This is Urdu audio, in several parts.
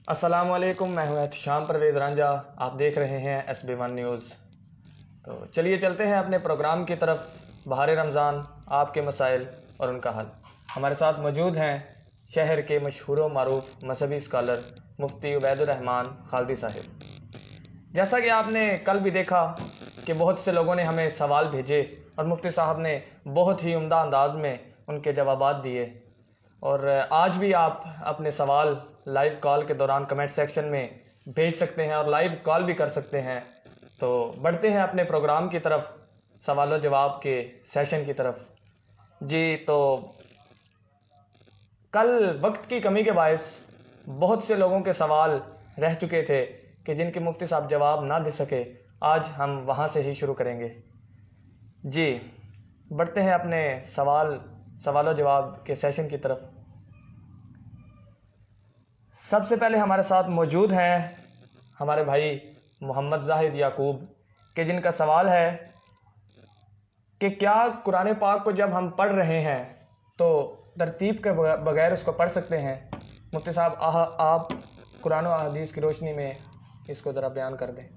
السلام علیکم، میں ہوں احتشام پرویز رانجھا، آپ دیکھ رہے ہیں SB1 نیوز۔ تو چلیے چلتے ہیں اپنے پروگرام کی طرف۔ بہار رمضان، آپ کے مسائل اور ان کا حل۔ ہمارے ساتھ موجود ہیں شہر کے مشہور و معروف مذہبی اسکالر مفتی عبید الرحمان خالدی صاحب۔ جیسا کہ آپ نے کل بھی دیکھا کہ بہت سے لوگوں نے ہمیں سوال بھیجے اور مفتی صاحب نے بہت ہی عمدہ انداز میں ان کے جوابات دیے، اور آج بھی آپ اپنے سوال لائیو کال کے دوران کمنٹ سیکشن میں بھیج سکتے ہیں اور لائیو کال بھی کر سکتے ہیں۔ تو بڑھتے ہیں اپنے پروگرام کی طرف، سوال و جواب کے سیشن کی طرف۔ جی، تو کل وقت کی کمی کے باعث بہت سے لوگوں کے سوال رہ چکے تھے کہ جن کے مفتی صاحب جواب نہ دے سکے۔ آج ہم وہاں سے ہی شروع کریں گے۔ جی، بڑھتے ہیں اپنے سوال و جواب کے سیشن کی طرف۔ سب سے پہلے ہمارے ساتھ موجود ہیں ہمارے بھائی محمد زاہد یعقوب، کہ جن کا سوال ہے کہ کیا قرآن پاک کو جب ہم پڑھ رہے ہیں تو ترتیب کے بغیر اس کو پڑھ سکتے ہیں؟ مفتی صاحب، آپ قرآن و احادیث کی روشنی میں اس کو ذرا بیان کر دیں۔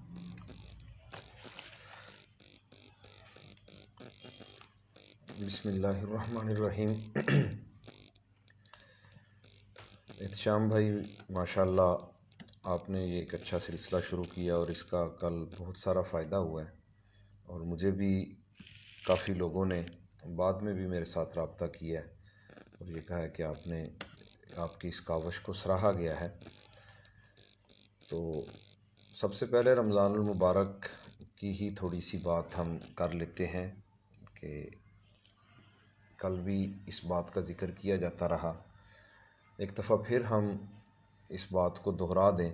بسم اللہ الرحمن الرحیم۔ احتشام بھائی، ماشاءاللہ آپ نے یہ ایک اچھا سلسلہ شروع کیا اور اس کا کل بہت سارا فائدہ ہوا ہے، اور مجھے بھی کافی لوگوں نے بعد میں بھی میرے ساتھ رابطہ کیا ہے اور یہ کہا ہے کہ آپ کی اس کاوش کو سراہا گیا ہے۔ تو سب سے پہلے رمضان المبارک کی ہی تھوڑی سی بات ہم کر لیتے ہیں کہ کل بھی اس بات کا ذکر کیا جاتا رہا۔ ایک دفعہ پھر ہم اس بات کو دہرا دیں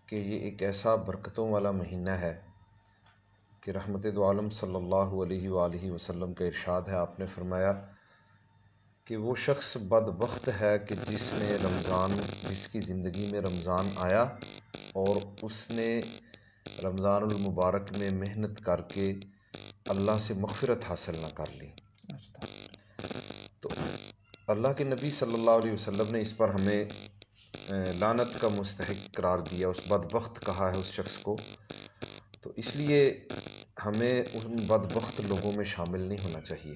کہ یہ ایک ایسا برکتوں والا مہینہ ہے کہ رحمت دو عالم صلی اللہ علیہ وآلہ وسلم کا ارشاد ہے، آپ نے فرمایا کہ وہ شخص بدبخت ہے کہ جس کی زندگی میں رمضان آیا اور اس نے رمضان المبارک میں محنت کر کے اللہ سے مغفرت حاصل نہ کر لی۔ تو اللہ کے نبی صلی اللہ علیہ وسلم نے اس پر ہمیں لعنت کا مستحق قرار دیا، اس بدبخت کہا ہے اس شخص کو۔ تو اس لیے ہمیں ان بدبخت لوگوں میں شامل نہیں ہونا چاہیے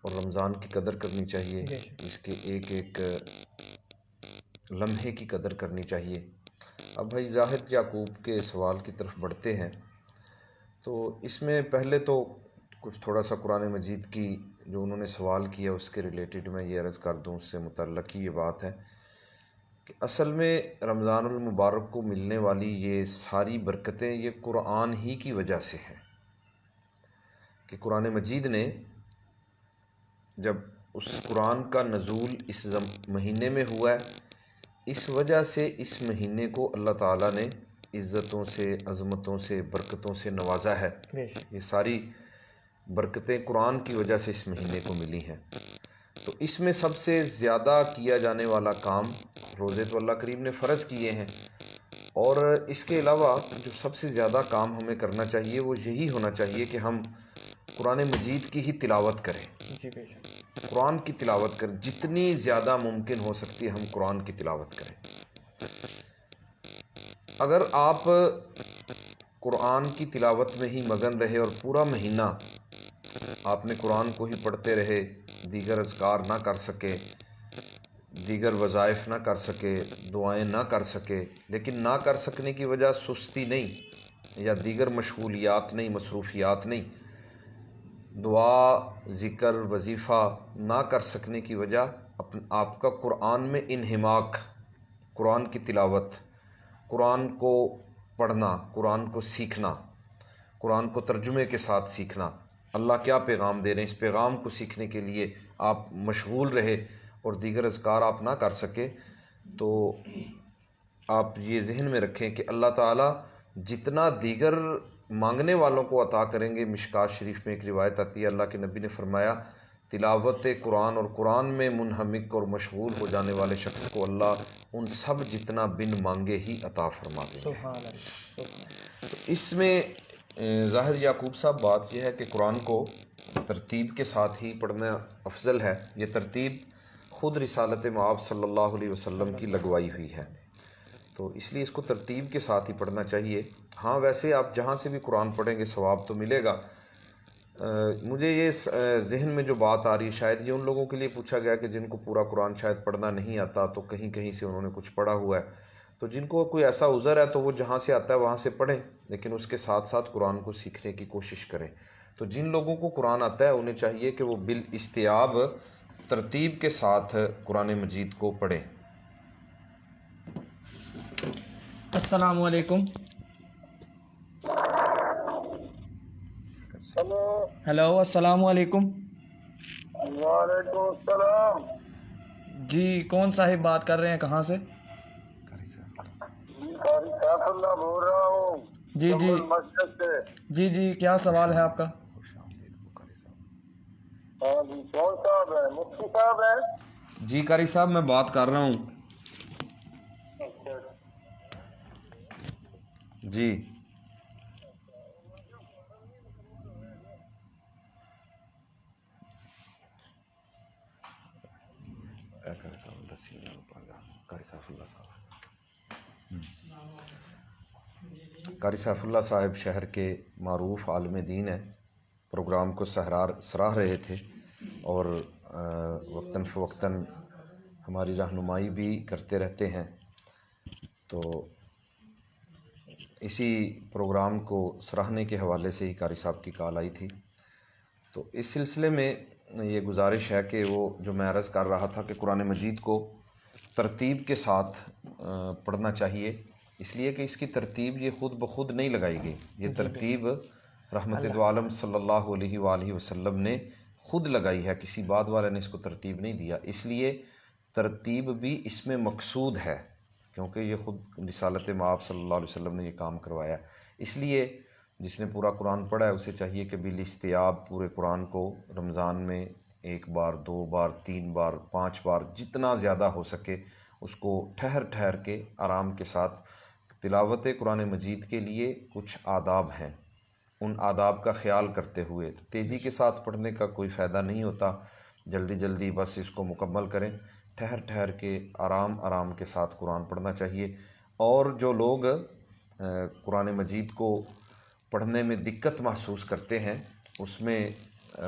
اور رمضان کی قدر کرنی چاہیے، اس کے ایک ایک لمحے کی قدر کرنی چاہیے۔ اب بھائی زاہد یعقوب کے سوال کی طرف بڑھتے ہیں۔ تو اس میں پہلے تو کچھ تھوڑا سا قرآن مجید کی جو انہوں نے سوال کیا اس کے ریلیٹڈ میں یہ عرض کر دوں، اس سے متعلق ہی یہ بات ہے کہ اصل میں رمضان المبارک کو ملنے والی یہ ساری برکتیں یہ قرآن ہی کی وجہ سے ہیں، کہ قرآن مجید نے جب اس قرآن کا نزول اس مہینے میں ہوا ہے، اس وجہ سے اس مہینے کو اللہ تعالیٰ نے عزتوں سے، عظمتوں سے، برکتوں سے نوازا ہے۔ یہ ساری برکتیں قرآن کی وجہ سے اس مہینے کو ملی ہیں۔ تو اس میں سب سے زیادہ کیا جانے والا کام، روزے تو اللہ کریم نے فرض کیے ہیں، اور اس کے علاوہ جو سب سے زیادہ کام ہمیں کرنا چاہیے وہ یہی ہونا چاہیے کہ ہم قرآن مجید کی ہی تلاوت کریں۔ جی بے شک، قرآن کی تلاوت کریں، جتنی زیادہ ممکن ہو سکتی ہے ہم قرآن کی تلاوت کریں۔ اگر آپ قرآن کی تلاوت میں ہی مگن رہے اور پورا مہینہ آپ نے قرآن کو ہی پڑھتے رہے، دیگر اذکار نہ کر سکے، دیگر وظائف نہ کر سکے، دعائیں نہ کر سکے، لیکن نہ کر سکنے کی وجہ سستی نہیں یا دیگر مشغولیات نہیں، مصروفیات نہیں، دعا، ذکر، وظیفہ نہ کر سکنے کی وجہ آپ کا قرآن میں انہماک، قرآن کی تلاوت، قرآن کو پڑھنا، قرآن کو سیکھنا، قرآن کو ترجمے کے ساتھ سیکھنا، اللہ کیا پیغام دے رہے ہیں اس پیغام کو سیکھنے کے لیے آپ مشغول رہے اور دیگر اذکار آپ نہ کر سکے، تو آپ یہ ذہن میں رکھیں کہ اللہ تعالیٰ جتنا دیگر مانگنے والوں کو عطا کریں گے۔ مشکات شریف میں ایک روایت آتی ہے، اللہ کے نبی نے فرمایا تلاوت قرآن اور قرآن میں منہمک اور مشغول ہو جانے والے شخص کو اللہ ان سب جتنا بن مانگے ہی عطا فرما دیں گے۔ سبحان اللہ، سبحان۔ تو اس میں ظاہر یعقوب صاحب بات یہ ہے کہ قرآن کو ترتیب کے ساتھ ہی پڑھنا افضل ہے۔ یہ ترتیب خود رسالت مآب صلی اللہ علیہ وسلم کی لگوائی ہوئی ہے۔ تو اس لیے اس کو ترتیب کے ساتھ ہی پڑھنا چاہیے۔ ہاں ویسے آپ جہاں سے بھی قرآن پڑھیں گے ثواب تو ملے گا۔ مجھے یہ ذہن میں جو بات آ رہی ہے، شاید یہ ان لوگوں کے لیے پوچھا گیا کہ جن کو پورا قرآن شاید پڑھنا نہیں آتا، تو کہیں کہیں سے انہوں نے کچھ پڑھا ہوا ہے، تو جن کو کوئی ایسا عذر ہے تو وہ جہاں سے آتا ہے وہاں سے پڑھیں، لیکن اس کے ساتھ ساتھ قرآن کو سیکھنے کی کوشش کریں۔ تو جن لوگوں کو قرآن آتا ہے انہیں چاہیے کہ وہ بالاستیاب ترتیب کے ساتھ قرآن مجید کو پڑھیں۔ السلام علیکم۔ ہیلو، السلام علیکم۔ وعلیکم السلام۔ جی کون صاحب بات کر رہے ہیں، کہاں سے؟ قاری سیف اللہ بول رہا ہوں، جی جی جمل مسجد سے۔ جی جی، کیا سوال ہے آپ کا؟ ہاں جی، کون صاحب ہے؟ مفتی صاحب ہے؟ جی قاری صاحب میں بات کر رہا ہوں۔ جی قاری سیف اللہ صاحب شہر کے معروف عالم دین ہیں، پروگرام کو سراہ رہے تھے اور وقتاً فوقتاً ہماری رہنمائی بھی کرتے رہتے ہیں۔ تو اسی پروگرام کو سراہنے کے حوالے سے ہی قاری صاحب کی کال آئی تھی، تو اس سلسلے میں یہ گزارش ہے کہ وہ جو میں عرض کر رہا تھا کہ قرآن مجید کو ترتیب کے ساتھ پڑھنا چاہیے، اس لیے کہ اس کی ترتیب یہ خود بخود نہیں لگائی گئی، یہ ترتیب رحمت دو عالم صلی اللہ علیہ وآلہ وسلم نے خود لگائی ہے، کسی بعد والے نے اس کو ترتیب نہیں دیا۔ اس لیے ترتیب بھی اس میں مقصود ہے، کیونکہ یہ خود رسالت مآب صلی اللہ علیہ وسلم نے یہ کام کروایا۔ اس لیے جس نے پورا قرآن پڑھا ہے اسے چاہیے کہ بالاستیاب پورے قرآن کو رمضان میں 1 بار 2 بار 3 بار 5 بار جتنا زیادہ ہو سکے اس کو ٹھہر ٹھہر کے آرام کے ساتھ تلاوت قرآن مجید کے لیے کچھ آداب ہیں، ان آداب کا خیال کرتے ہوئے تیزی کے ساتھ پڑھنے کا کوئی فائدہ نہیں ہوتا، جلدی جلدی بس اس کو مکمل کریں، ٹھہر ٹھہر کے آرام آرام کے ساتھ قرآن پڑھنا چاہیے۔ اور جو لوگ قرآن مجید کو پڑھنے میں دقت محسوس کرتے ہیں، اس میں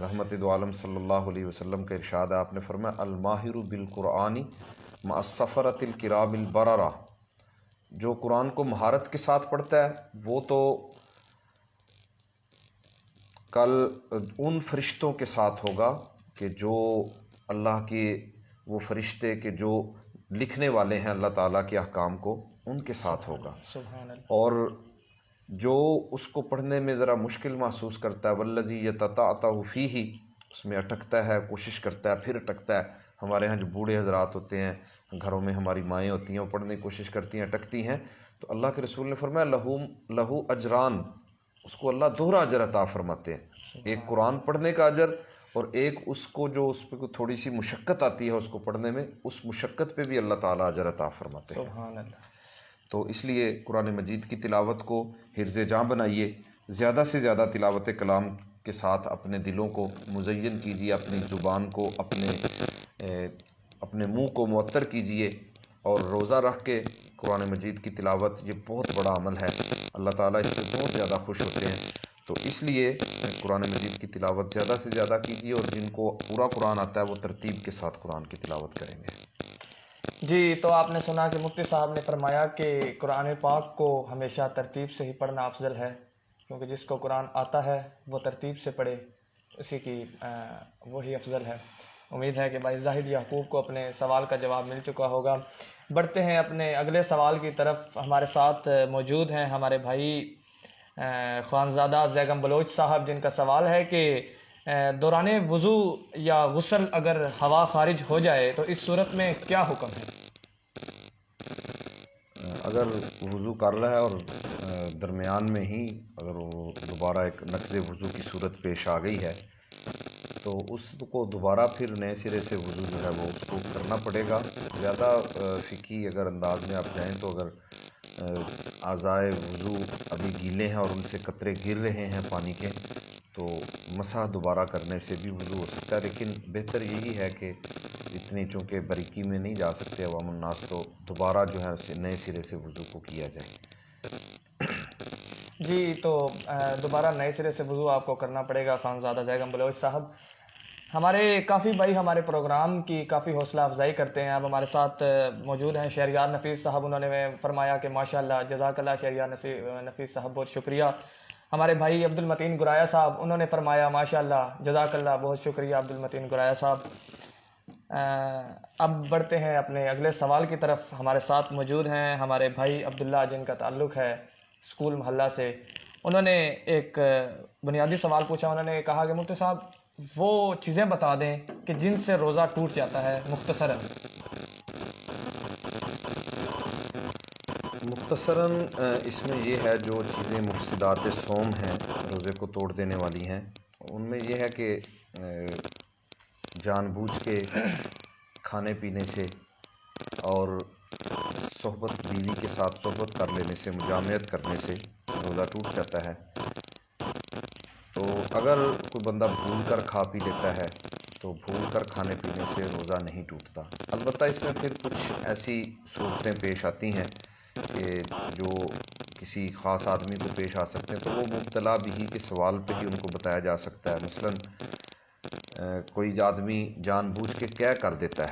رحمت دو عالم صلی اللہ علیہ وسلم کا ارشاد ہے، آپ نے فرمایا الماہر بالقرآن مع السفرۃ الکرام البررہ، جو قرآن کو مہارت کے ساتھ پڑھتا ہے وہ تو کل ان فرشتوں کے ساتھ ہوگا کہ جو اللہ کے وہ فرشتے کہ جو لکھنے والے ہیں اللہ تعالیٰ کے احکام کو، ان کے ساتھ ہوگا۔ سبحان اللہ۔ اور جو اس کو پڑھنے میں ذرا مشکل محسوس کرتا ہے والذی یتتعتع فیہ، اس میں اٹکتا ہے، کوشش کرتا ہے پھر اٹکتا ہے۔ ہمارے ہاں جو بوڑھے حضرات ہوتے ہیں، گھروں میں ہماری مائیں ہوتی ہیں، وہ پڑھنے کی کوشش کرتی ہیں، اٹکتی ہیں، تو اللہ کے رسول نے فرمایا لہو اجران، اس کو اللہ دوہرا اجر عطا فرماتے ہیں، ایک قرآن پڑھنے کا اجر اور ایک اس کو جو اس پہ تھوڑی سی مشقت آتی ہے اس کو پڑھنے میں، اس مشقت پہ بھی اللہ تعالیٰ اجر عطا فرماتے ہیں۔ سبحان اللہ۔ تو اس لیے قرآن مجید کی تلاوت کو حرز جاں بنائیے، زیادہ سے زیادہ تلاوت کلام کے ساتھ اپنے دلوں کو مزین کیجیے، اپنی زبان کو اپنے منہ کو معطر کیجیے، اور روزہ رکھ کے قرآن مجید کی تلاوت یہ بہت بڑا عمل ہے، اللہ تعالیٰ اس سے بہت زیادہ خوش ہوتے ہیں۔ تو اس لیے قرآن مجید کی تلاوت زیادہ سے زیادہ کیجیے، اور جن کو پورا قرآن آتا ہے وہ ترتیب کے ساتھ قرآن کی تلاوت کریں گے۔ جی تو آپ نے سنا کہ مفتی صاحب نے فرمایا کہ قرآن پاک کو ہمیشہ ترتیب سے ہی پڑھنا افضل ہے، کیونکہ جس کو قرآن آتا ہے وہ ترتیب سے پڑھے، اسی کی وہی افضل ہے۔ امید ہے کہ بھائی زاہد یعقوب کو اپنے سوال کا جواب مل چکا ہوگا۔ بڑھتے ہیں اپنے اگلے سوال کی طرف۔ ہمارے ساتھ موجود ہیں ہمارے بھائی خوانزادہ زیگم بلوچ صاحب، جن کا سوال ہے کہ دوران وضو یا غسل اگر ہوا خارج ہو جائے تو اس صورت میں کیا حکم ہے؟ اگر وضو کر رہا ہے اور درمیان میں ہی اگر وہ دوبارہ ایک نقض وضو کی صورت پیش آ گئی ہے تو اس کو دوبارہ پھر نئے سرے سے وضو جو ہے وہ اس کو کرنا پڑے گا۔ زیادہ فقہی اگر انداز میں آپ جائیں تو اگر اعضائے وضو ابھی گیلے ہیں اور ان سے قطرے گر رہے ہیں پانی کے، تو مسح دوبارہ کرنے سے بھی وضو ہو سکتا ہے، لیکن بہتر یہی ہے کہ اتنی چونکہ باریکی میں نہیں جا سکتے عوام الناس، تو دوبارہ جو ہے اسے نئے سرے سے وضو کو کیا جائے۔ جی تو دوبارہ نئے سرے سے وضو آپ کو کرنا پڑے گا خانزادہ زیگم بلوچ صاحب۔ ہمارے کافی بھائی ہمارے پروگرام کی کافی حوصلہ افزائی کرتے ہیں، اب ہمارے ساتھ موجود ہیں شہریار نفیس صاحب، انہوں نے فرمایا کہ ماشاءاللہ جزاک اللہ شہریار نفیس صاحب، بہت شکریہ۔ ہمارے بھائی عبد المتین گرایا صاحب، انہوں نے فرمایا ماشاءاللہ جزاک اللہ، بہت شکریہ عبد المتین گرایا صاحب۔ اب بڑھتے ہیں اپنے اگلے سوال کی طرف۔ ہمارے ساتھ موجود ہیں ہمارے بھائی عبداللہ، جن کا تعلق ہے اسکول محلہ سے۔ انہوں نے ایک بنیادی سوال پوچھا، انہوں نے کہا کہ مفتی صاحب وہ چیزیں بتا دیں کہ جن سے روزہ ٹوٹ جاتا ہے مختصراً۔ مختصراً اس میں یہ ہے، جو چیزیں مفسدات صوم ہیں، روزے کو توڑ دینے والی ہیں، ان میں یہ ہے کہ جان بوجھ کے کھانے پینے سے اور صحبت، بیوی کے ساتھ صحبت کر لینے سے، مجامعت کرنے سے روزہ ٹوٹ جاتا ہے۔ تو اگر کوئی بندہ بھول کر کھا پی لیتا ہے تو بھول کر کھانے پینے سے روزہ نہیں ٹوٹتا۔ البتہ اس میں پھر کچھ ایسی صورتیں پیش آتی ہیں کہ جو کسی خاص آدمی کو پیش آ سکتے ہیں، تو وہ مبتلا بھی کے سوال پہ ہی ان کو بتایا جا سکتا ہے۔ مثلاً کوئی آدمی جان بوجھ کے کیا کر دیتا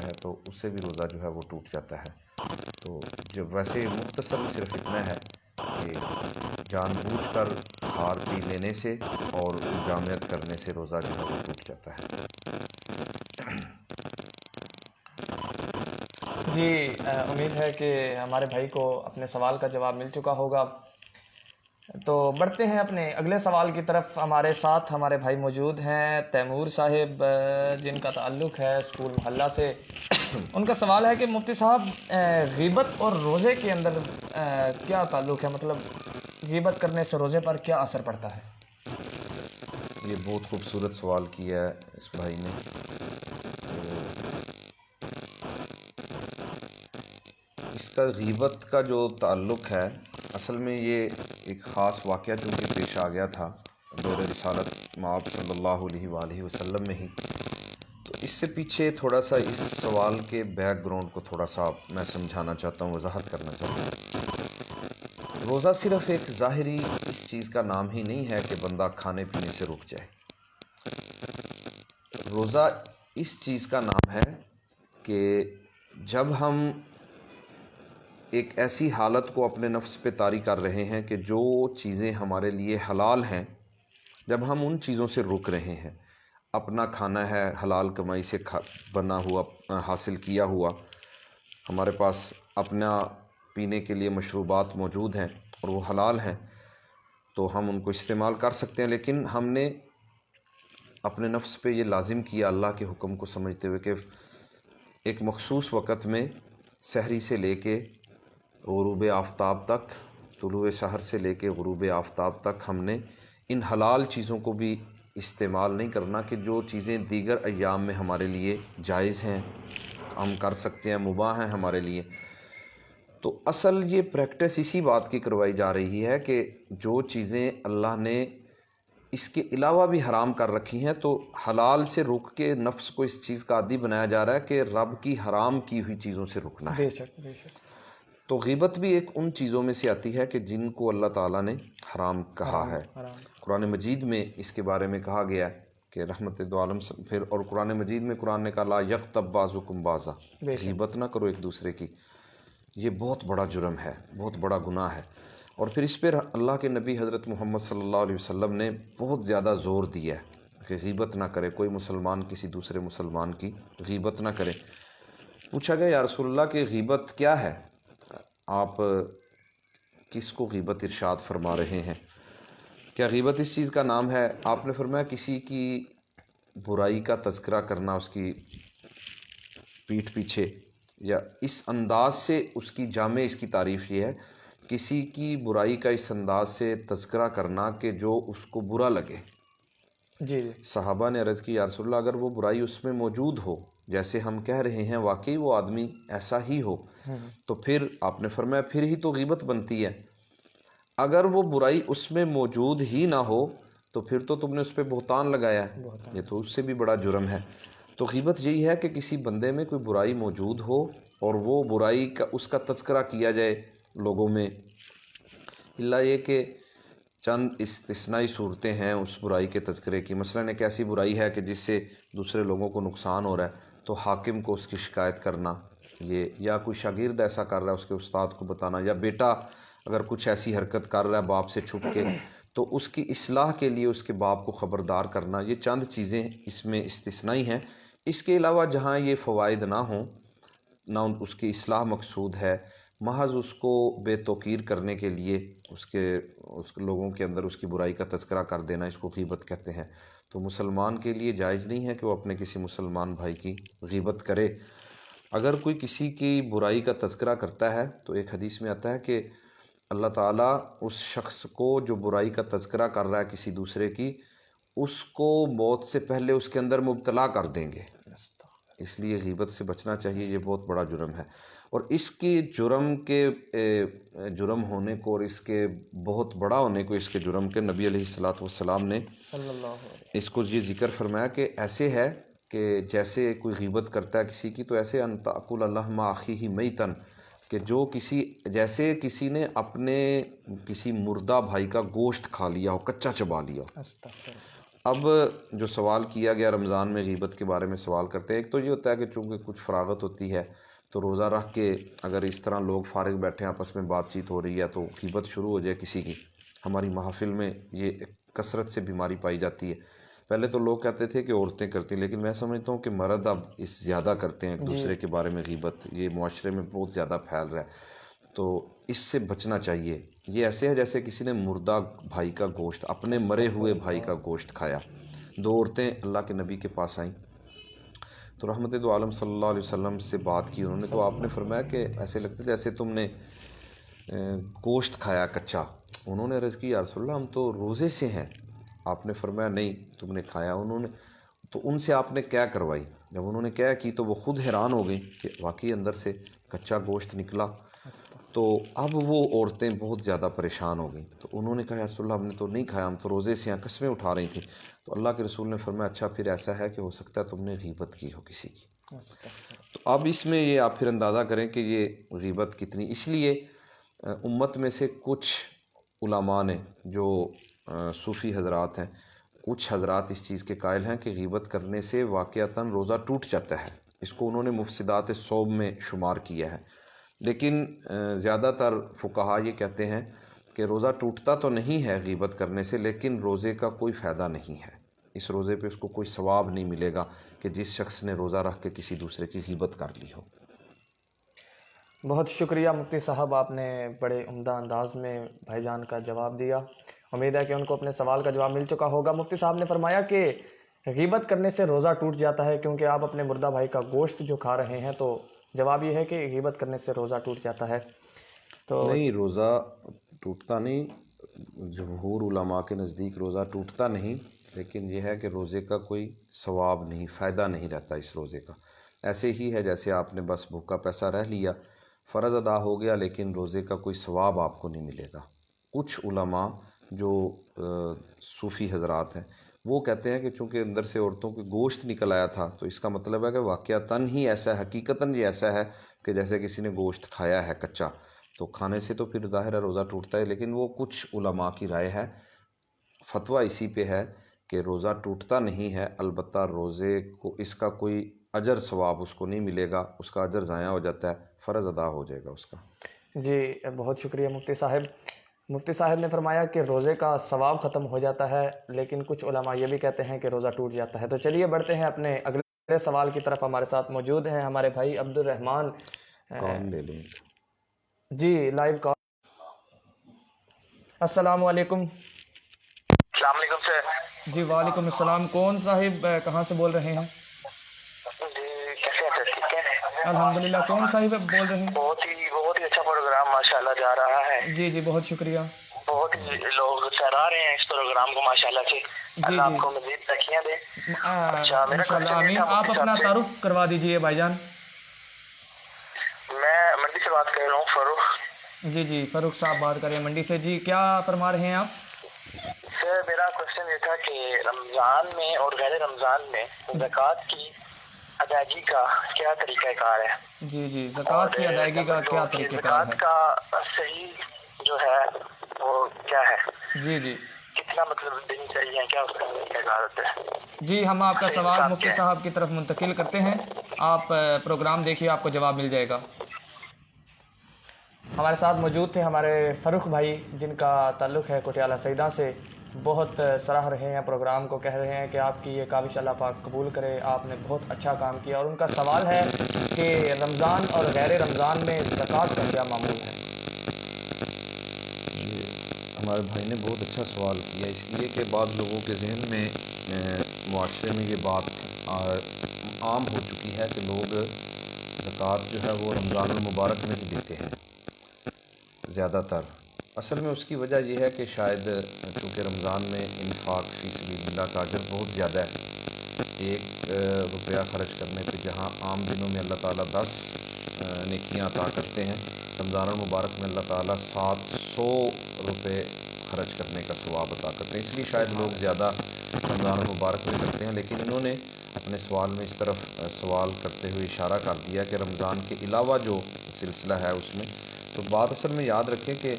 ہے تو اس سے بھی روزہ جو ہے وہ ٹوٹ جاتا ہے۔ تو جب ویسے مختصر میں صرف اتنا ہے کہ جان بوجھ کر کھا پی لینے سے اور مجامعت کرنے سے روزہ جو ہے وہ ٹوٹ جاتا ہے۔ جی امید ہے کہ ہمارے بھائی کو اپنے سوال کا جواب مل چکا ہوگا۔ تو بڑھتے ہیں اپنے اگلے سوال کی طرف۔ ہمارے ساتھ ہمارے بھائی موجود ہیں تیمور صاحب، جن کا تعلق ہے اسکول محلہ سے۔ ان کا سوال ہے کہ مفتی صاحب غیبت اور روزے کے اندر کیا تعلق ہے، مطلب غیبت کرنے سے روزے پر کیا اثر پڑتا ہے؟ یہ بہت خوبصورت سوال کیا ہے اس بھائی نے۔ اس کا غیبت کا جو تعلق ہے، اصل میں یہ ایک خاص واقعہ چونکہ پیش آ گیا تھا دور رسالت مآب صلی اللہ علیہ وآلہ وسلم میں ہی، تو اس سے پیچھے تھوڑا سا اس سوال کے بیک گراؤنڈ کو تھوڑا سا میں سمجھانا چاہتا ہوں، وضاحت کرنا چاہتا ہوں۔ روزہ صرف ایک ظاہری اس چیز کا نام ہی نہیں ہے کہ بندہ کھانے پینے سے رک جائے۔ روزہ اس چیز کا نام ہے کہ جب ہم ایک ایسی حالت کو اپنے نفس پہ طاری کر رہے ہیں کہ جو چیزیں ہمارے لیے حلال ہیں، جب ہم ان چیزوں سے رک رہے ہیں، اپنا کھانا ہے حلال کمائی سے بنا ہوا، حاصل کیا ہوا، ہمارے پاس اپنا پینے کے لیے مشروبات موجود ہیں اور وہ حلال ہیں، تو ہم ان کو استعمال کر سکتے ہیں، لیکن ہم نے اپنے نفس پہ یہ لازم کیا اللہ کے حکم کو سمجھتے ہوئے کہ ایک مخصوص وقت میں سحری سے لے کے غروب آفتاب تک، طلوع سحر سے لے کے غروب آفتاب تک ہم نے ان حلال چیزوں کو بھی استعمال نہیں کرنا کہ جو چیزیں دیگر ایام میں ہمارے لیے جائز ہیں، ہم کر سکتے ہیں، مباح ہیں ہمارے لیے۔ تو اصل یہ پریکٹس اسی بات کی کروائی جا رہی ہے کہ جو چیزیں اللہ نے اس کے علاوہ بھی حرام کر رکھی ہیں، تو حلال سے رک کے نفس کو اس چیز کا عادی بنایا جا رہا ہے کہ رب کی حرام کی ہوئی چیزوں سے رکنا ہے۔ بے شک بے شک۔ تو غیبت بھی ایک ان چیزوں میں سے آتی ہے کہ جن کو اللہ تعالیٰ نے حرام کہا ہے۔ قرآن مجید میں اس کے بارے میں کہا گیا ہے کہ رحمت دو عالم پھر، اور قرآن مجید میں قرآن نے کہا لا یغتب بعضکم بعضا، غیبت نہ کرو ایک دوسرے کی۔ یہ بہت بڑا جرم ہے، بہت بڑا گناہ ہے، اور پھر اس پر اللہ کے نبی حضرت محمد صلی اللہ علیہ وسلم نے بہت زیادہ زور دیا ہے کہ غیبت نہ کرے، کوئی مسلمان کسی دوسرے مسلمان کی غیبت نہ کرے۔ پوچھا گیا یا رسول اللہ کہ غیبت کیا ہے، آپ کس کو غیبت ارشاد فرما رہے ہیں، کیا غیبت اس چیز کا نام ہے؟ آپ نے فرمایا کسی کی برائی کا تذکرہ کرنا اس کی پیٹھ پیچھے، یا اس انداز سے اس کی جامع اس کی تعریف یہ ہے، کسی کی برائی کا اس انداز سے تذکرہ کرنا کہ جو اس کو برا لگے۔ جی جی۔ صحابہ نے عرض کی یا رسول اللہ اگر وہ برائی اس میں موجود ہو جیسے ہم کہہ رہے ہیں، واقعی وہ آدمی ایسا ہی ہو، تو پھر آپ نے فرمایا پھر ہی تو غیبت بنتی ہے۔ اگر وہ برائی اس میں موجود ہی نہ ہو تو پھر تو تم نے اس پہ بہتان لگایا ہے، یہ تو اس سے بھی بڑا جرم ہے۔ تو غیبت یہی ہے کہ کسی بندے میں کوئی برائی موجود ہو اور وہ برائی کا اس کا تذکرہ کیا جائے لوگوں میں، اللہ یہ کہ چند استثنائی صورتیں ہیں اس برائی کے تذکرے کی۔ مثلاً ایک ایسی برائی ہے کہ جس سے دوسرے لوگوں کو نقصان ہو رہا ہے تو حاکم کو اس کی شکایت کرنا، یہ، یا کوئی شاگرد ایسا کر رہا ہے اس کے استاد کو بتانا، یا بیٹا اگر کچھ ایسی حرکت کر رہا ہے باپ سے چھپ کے تو اس کی اصلاح کے لیے اس کے باپ کو خبردار کرنا، یہ چند چیزیں اس میں استثنائی ہیں۔ اس کے علاوہ جہاں یہ فوائد نہ ہوں، نہ اس کی اصلاح مقصود ہے، محض اس کو بے توقیر کرنے کے لیے اس لوگوں کے اندر اس کی برائی کا تذکرہ کر دینا، اس کو غیبت کہتے ہیں۔ تو مسلمان کے لیے جائز نہیں ہے کہ وہ اپنے کسی مسلمان بھائی کی غیبت کرے۔ اگر کوئی کسی کی برائی کا تذکرہ کرتا ہے تو ایک حدیث میں آتا ہے کہ اللہ تعالیٰ اس شخص کو جو برائی کا تذکرہ کر رہا ہے کسی دوسرے کی، اس کو موت سے پہلے اس کے اندر مبتلا کر دیں گے۔ اس لیے غیبت سے بچنا چاہیے، یہ بہت بڑا جرم ہے۔ اور اس کی جرم ہونے کو اور اس کے بہت بڑا ہونے کو، اس کے جرم کے، نبی علیہ الصلوۃ والسلام نے صلی اللہ علیہ اس کو یہ ذکر فرمایا کہ ایسے ہے کہ جیسے کوئی غیبت کرتا ہے کسی کی تو ایسے ان تأکل اللحم اخیہ میتن، کہ جو جیسے کسی نے اپنے کسی مردہ بھائی کا گوشت کھا لیا ہو، کچا چبا لیا ہو۔ اب جو سوال کیا گیا رمضان میں غیبت کے بارے میں سوال کرتے ہیں، ایک تو یہ ہوتا ہے کہ چونکہ کچھ فراغت ہوتی ہے تو روزہ رکھ کے اگر اس طرح لوگ فارغ بیٹھے آپس میں بات چیت ہو رہی ہے تو غیبت شروع ہو جائے کسی کی۔ ہماری محافل میں یہ کثرت سے بیماری پائی جاتی ہے۔ پہلے تو لوگ کہتے تھے کہ عورتیں کرتی، لیکن میں سمجھتا ہوں کہ مرد اب اس زیادہ کرتے ہیں ایک دوسرے کے بارے میں غیبت، یہ معاشرے میں بہت زیادہ پھیل رہا ہے، تو اس سے بچنا چاہیے۔ یہ ایسے ہے جیسے کسی نے مردہ بھائی کا گوشت، اپنے مرے ہوئے بھائی کا گوشت کھایا۔ دو عورتیں اللہ کے نبی کے پاس آئیں تو رحمت دو عالم صلی اللہ علیہ وسلم سے بات کی انہوں نے، تو آپ نے فرمایا کہ ایسے لگتا جیسے تم نے گوشت کھایا کچا۔ انہوں نے عرض کی یا رسول اللہ ہم تو روزے سے ہیں۔ آپ نے فرمایا نہیں، تم نے کھایا۔ تو ان سے آپ نے کیا کروائی؟ جب انہوں نے کیا کی تو وہ خود حیران ہو گئی کہ واقعی اندر سے کچا گوشت نکلا۔ تو اب وہ عورتیں بہت زیادہ پریشان ہو گئیں، تو انہوں نے کہا یا رسول اللہ ہم نے تو نہیں کھایا، ہم تو روزے سے ہیں، قسمیں اٹھا رہی تھیں۔ تو اللہ کے رسول نے فرمایا اچھا پھر ایسا ہے کہ ہو سکتا ہے تم نے غیبت کی ہو کسی کی۔ تو اب اس میں یہ آپ پھر اندازہ کریں کہ یہ غیبت کتنی، اس لیے امت میں سے کچھ علماء نے جو صوفی حضرات ہیں، کچھ حضرات اس چیز کے قائل ہیں کہ غیبت کرنے سے واقعتاً روزہ ٹوٹ جاتا ہے۔ اس کو انہوں نے مفسدات الصوم میں شمار کیا ہے، لیکن زیادہ تر فقہا یہ کہتے ہیں کہ روزہ ٹوٹتا تو نہیں ہے غیبت کرنے سے، لیکن روزے کا کوئی فائدہ نہیں ہے، اس روزے پہ اس کو کوئی ثواب نہیں ملے گا کہ جس شخص نے روزہ رکھ کے کسی دوسرے کی غیبت کر لی ہو۔ بہت شکریہ مفتی صاحب، آپ نے بڑے عمدہ انداز میں بھائی جان کا جواب دیا۔ امید ہے کہ ان کو اپنے سوال کا جواب مل چکا ہوگا۔ مفتی صاحب نے فرمایا کہ غیبت کرنے سے روزہ ٹوٹ جاتا ہے کیونکہ آپ اپنے مردہ بھائی کا گوشت جو کھا رہے ہیں، تو جواب یہ ہے کہ غیبت کرنے سے روزہ ٹوٹ جاتا ہے۔ تو نہیں، روزہ ٹوٹتا نہیں، جمہور علماء کے نزدیک روزہ ٹوٹتا نہیں، لیکن یہ ہے کہ روزے کا کوئی ثواب نہیں، فائدہ نہیں رہتا اس روزے کا۔ ایسے ہی ہے جیسے آپ نے بس بھوکا پیسہ رہ لیا، فرض ادا ہو گیا لیکن روزے کا کوئی ثواب آپ کو نہیں ملے گا۔ کچھ علماء جو صوفی حضرات ہیں وہ کہتے ہیں کہ چونکہ اندر سے عورتوں کے گوشت نکل آیا تھا تو اس کا مطلب ہے کہ واقعتاً ہی ایسا ہے، حقیقتاً یہ ایسا ہے کہ جیسے کسی نے گوشت کھایا ہے کچا، تو کھانے سے تو پھر ظاہر ہے روزہ ٹوٹتا ہے، لیکن وہ کچھ علماء کی رائے ہے۔ فتویٰ اسی پہ ہے کہ روزہ ٹوٹتا نہیں ہے، البتہ روزے کو اس کا کوئی اجر ثواب اس کو نہیں ملے گا، اس کا اجر ضائع ہو جاتا ہے، فرض ادا ہو جائے گا اس کا۔ جی بہت شکریہ مفتی صاحب۔ مفتی صاحب نے فرمایا کہ روزے کا ثواب ختم ہو جاتا ہے، لیکن کچھ علماء یہ بھی کہتے ہیں کہ روزہ ٹوٹ جاتا ہے۔ تو چلیے بڑھتے ہیں اپنے اگلے سوال کی طرف۔ ہمارے ساتھ موجود ہیں ہمارے بھائی عبد الرحمان۔ کام لے لیں۔ جی لائیو کال۔ السلام علیکم۔ السلام علیکم سر۔ جی وعلیکم السلام، کون صاحب کہاں سے بول رہے ہیں؟ جی کیسے ہیں سر؟ ٹھیک ہے الحمدللہ، کون صاحب بول رہے ہیں؟ بہت ہی اچھا پروگرام ماشاءاللہ جا رہا ہے۔ جی جی بہت شکریہ۔ بہت ہی لوگ سراہ رہے ہیں اس پروگرام کو ماشاءاللہ سے۔ اللہ آپ کو مزید ترقیاں دے۔ اچھا میرا انشاءاللہ آمین۔ آپ اپنا تعارف کروا دیجئے بھائی جان۔ میں منڈی سے بات کر رہا ہوں، فروخ۔ جی جی فاروق صاحب بات کر رہے ہیں منڈی سے. جی کیا فرما رہے ہیں آپ؟ سر میرا کوشچن یہ تھا کہ رمضان میں اور غیر رمضان میں زکوٰۃ کی ادائیگی کا کیا طریقہ کار ہے؟ جی جی زکوٰۃ کی ادائیگی کا کیا طریقہ کار ہے؟ زکوٰۃ کا صحیح جو ہے وہ کیا ہے؟ جی جی کتنا مطلب دینی چاہیے، کیا اس کا طریقہ کار ہوتا ہے؟ جی ہم آپ کا سوال مفتی صاحب کی طرف منتقل کرتے ہیں. آپ پروگرام دیکھیے، آپ کو جواب مل جائے گا. ہمارے ساتھ موجود تھے ہمارے فاروق بھائی، جن کا تعلق ہے کوٹیالہ سیدہ سے. بہت سراہ رہے ہیں پروگرام کو، کہہ رہے ہیں کہ آپ کی یہ کاوش اللہ پاک قبول کرے، آپ نے بہت اچھا کام کیا. اور ان کا سوال ہے کہ رمضان اور غیر رمضان میں زکوٰۃ کا کیا معمول ہے؟ ہمارے بھائی نے بہت اچھا سوال کیا، اس لیے کہ بعض لوگوں کے ذہن میں معاشرے میں یہ بات عام ہو چکی ہے کہ لوگ زکوٰۃ جو ہے وہ رمضان المبارک میں ہی دیتے ہیں زیادہ تر. اصل میں اس کی وجہ یہ ہے کہ شاید چونکہ رمضان میں انفاق فی سبیل اللہ کا اجر بہت زیادہ ہے. 1 روپیہ خرچ کرنے پہ جہاں عام دنوں میں اللہ تعالیٰ 10 نیکیاں عطا کرتے ہیں، رمضان المبارک میں اللہ تعالیٰ 700 روپے خرچ کرنے کا ثواب عطا کرتے ہیں. اس لیے شاید لوگ زیادہ رمضان المبارک میں کرتے ہیں. لیکن انہوں نے اپنے سوال میں اس طرف سوال کرتے ہوئے اشارہ کر دیا کہ رمضان کے علاوہ جو سلسلہ ہے اس میں، تو بات اصل میں یاد رکھیں کہ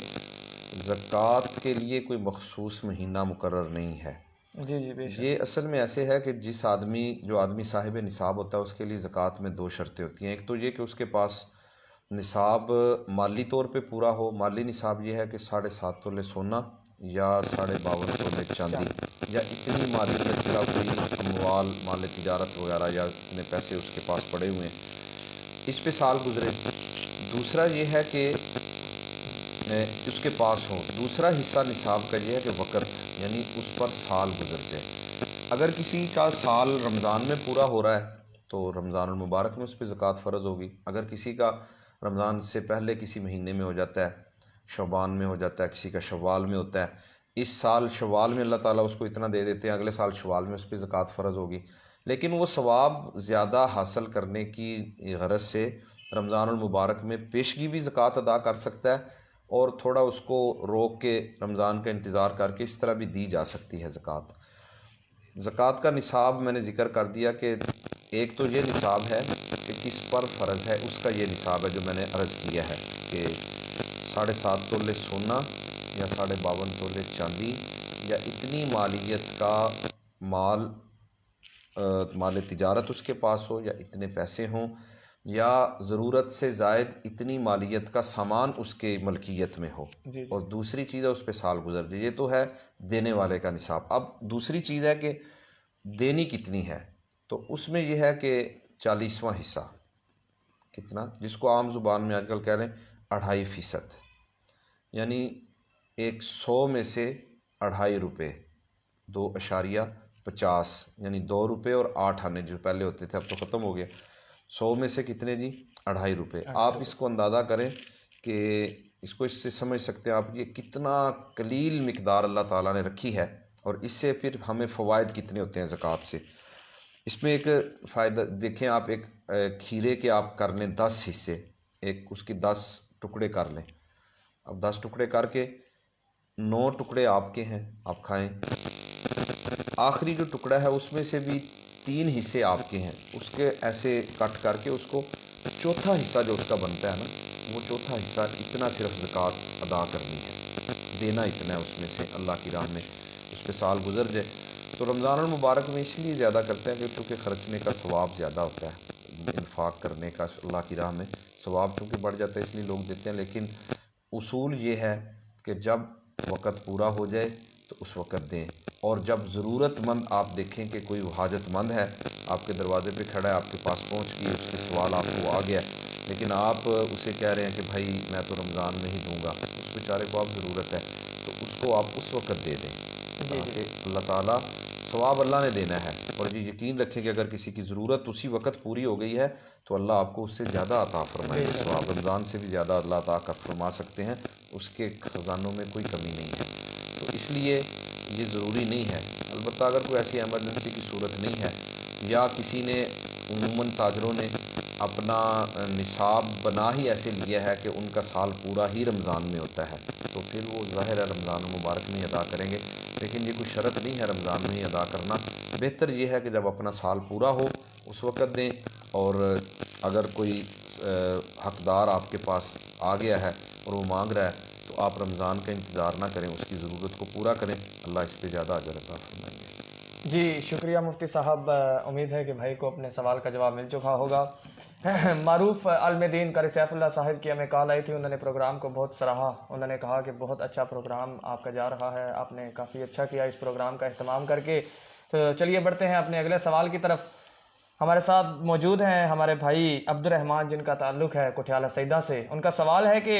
زکوٰۃ کے لیے کوئی مخصوص مہینہ مقرر نہیں ہے. جی جی بے شک. یہ اصل میں ایسے ہے کہ جو آدمی صاحب نصاب ہوتا ہے اس کے لیے زکوٰۃ میں 2 شرطیں ہوتی ہیں. ایک تو یہ کہ اس کے پاس نصاب مالی طور پہ پورا ہو. مالی نصاب یہ ہے کہ 7.5 تولے سونا یا 52.5 تولے چاندی یا اتنی مالیت کا کوئی اموال، مال تجارت وغیرہ، یا اتنے پیسے اس کے پاس پڑے ہوئے ہیں، اس پہ سال گزرے. دوسرا یہ ہے کہ اس کے پاس ہو. دوسرا حصہ نصاب کا یہ ہے کہ وقت، یعنی اس پر سال گزر جائے. اگر کسی کا سال رمضان میں پورا ہو رہا ہے تو رمضان المبارک میں اس پہ زکوٰۃ فرض ہوگی. اگر کسی کا رمضان سے پہلے کسی مہینے میں ہو جاتا ہے، شعبان میں ہو جاتا ہے، کسی کا شوال میں ہوتا ہے، اس سال شوال میں اللہ تعالیٰ اس کو اتنا دے دیتے ہیں، اگلے سال شوال میں اس پہ زکوٰۃ فرض ہوگی. لیکن وہ ثواب زیادہ حاصل کرنے کی غرض سے رمضان المبارک میں پیشگی بھی زکوٰۃ ادا کر سکتا ہے، اور تھوڑا اس کو روک کے رمضان کا انتظار کر کے اس طرح بھی دی جا سکتی ہے زکوٰۃ. زکوٰۃ کا نصاب میں نے ذکر کر دیا کہ ایک تو یہ نصاب ہے کہ کس پر فرض ہے، اس کا یہ نصاب ہے جو میں نے عرض کیا ہے کہ 7.5 تولے سونا یا 52.5 تولے چاندی یا اتنی مالیت کا مال تجارت اس کے پاس ہو، یا اتنے پیسے ہوں، یا ضرورت سے زائد اتنی مالیت کا سامان اس کے ملکیت میں ہو. جی اور دوسری چیز ہے اس پہ سال گزر جائے. یہ تو ہے دینے والے کا نصاب. اب دوسری چیز ہے کہ دینی کتنی ہے، تو اس میں یہ ہے کہ 40واں حصہ. کتنا؟ جس کو عام زبان میں آج کل کہہ رہے ہیں 2.5%، یعنی 100 میں سے 2.5 روپے، 2.50، یعنی 2 روپے اور 8 آنے جو پہلے ہوتے تھے، اب تو ختم ہو گیا. 100 میں سے کتنے جی؟ 2.5 روپے. آپ اس کو اندازہ کریں کہ اس کو اس سے سمجھ سکتے ہیں آپ یہ کتنا قلیل مقدار اللہ تعالیٰ نے رکھی ہے، اور اس سے پھر ہمیں فوائد کتنے ہوتے ہیں زکوٰۃ سے. اس میں ایک فائدہ دیکھیں آپ، ایک کھیرے کے آپ کر لیں 10 حصے، ایک اس کی 10 ٹکڑے کر لیں. اب 10 ٹکڑے کر کے 9 ٹکڑے آپ کے ہیں، آپ کھائیں. آخری جو ٹکڑا ہے اس میں سے بھی 3 حصے آپ کے ہیں، اس کے ایسے کٹ کر کے اس کو چوتھا حصہ جو اس کا بنتا ہے نا، وہ چوتھا حصہ اتنا صرف زکوٰۃ ادا کرنی ہے، دینا اتنا ہے اس میں سے اللہ کی راہ میں، اس پہ سال گزر جائے. تو رمضان المبارک میں اس لیے زیادہ کرتے ہیں کہ چونکہ خرچنے کا ثواب زیادہ ہوتا ہے، انفاق کرنے کا اللہ کی راہ میں ثواب چونکہ بڑھ جاتا ہے، اس لیے لوگ دیتے ہیں. لیکن اصول یہ ہے کہ جب وقت پورا ہو جائے تو اس وقت دیں. اور جب ضرورت مند آپ دیکھیں کہ کوئی حاجت مند ہے، آپ کے دروازے پہ کھڑا ہے، آپ کے پاس پہنچ گئی، اس کے سوال آپ کو آ گیا، لیکن آپ اسے کہہ رہے ہیں کہ بھائی میں تو رمضان میں ہی دوں گا، اس بیچارے کو آپ ضرورت ہے، تو اس کو آپ اس وقت دے دیں تاکہ اللہ تعالیٰ ثواب اللہ نے دینا ہے. اور یہ یقین رکھیں کہ اگر کسی کی ضرورت اسی وقت پوری ہو گئی ہے تو اللہ آپ کو اس سے زیادہ عطا فرمائے. ثواب رمضان سے بھی زیادہ اللہ عطا فرما سکتے ہیں، اس کے خزانوں میں کوئی کمی نہیں ہے. تو اس لیے یہ ضروری نہیں ہے. البتہ اگر کوئی ایسی ایمرجنسی کی صورت نہیں ہے، یا کسی نے عموماً تاجروں نے اپنا نصاب بنا ہی ایسے لیا ہے کہ ان کا سال پورا ہی رمضان میں ہوتا ہے، تو پھر وہ ظاہر ہے رمضان المبارک میں ہی ادا کریں گے، لیکن یہ کوئی شرط نہیں ہے رمضان میں ہی ادا کرنا۔ بہتر یہ ہے کہ جب اپنا سال پورا ہو اس وقت دیں، اور اگر کوئی حقدار آپ کے پاس آ گیا ہے اور وہ مانگ رہا ہے تو آپ رمضان کا انتظار نہ کریں، اس کی ضرورت کو پورا کریں، اللہ اس پہ زیادہ اجر عطا فرمائیں گے۔ جی شکریہ مفتی صاحب، امید ہے کہ بھائی کو اپنے سوال کا جواب مل چکا ہوگا۔ معروف عالم دین قاری سیف اللہ صاحب کی ہمیں کال آئی تھی، انہوں نے پروگرام کو بہت سراہا، انہوں نے کہا کہ بہت اچھا پروگرام آپ کا جا رہا ہے، آپ نے کافی اچھا کیا اس پروگرام کا اہتمام کر کے۔ تو چلیے بڑھتے ہیں اپنے اگلے سوال کی طرف۔ ہمارے ساتھ موجود ہیں ہمارے بھائی عبد الرحمن، جن کا تعلق ہے کٹھیالہ سیدہ سے۔ ان کا سوال ہے کہ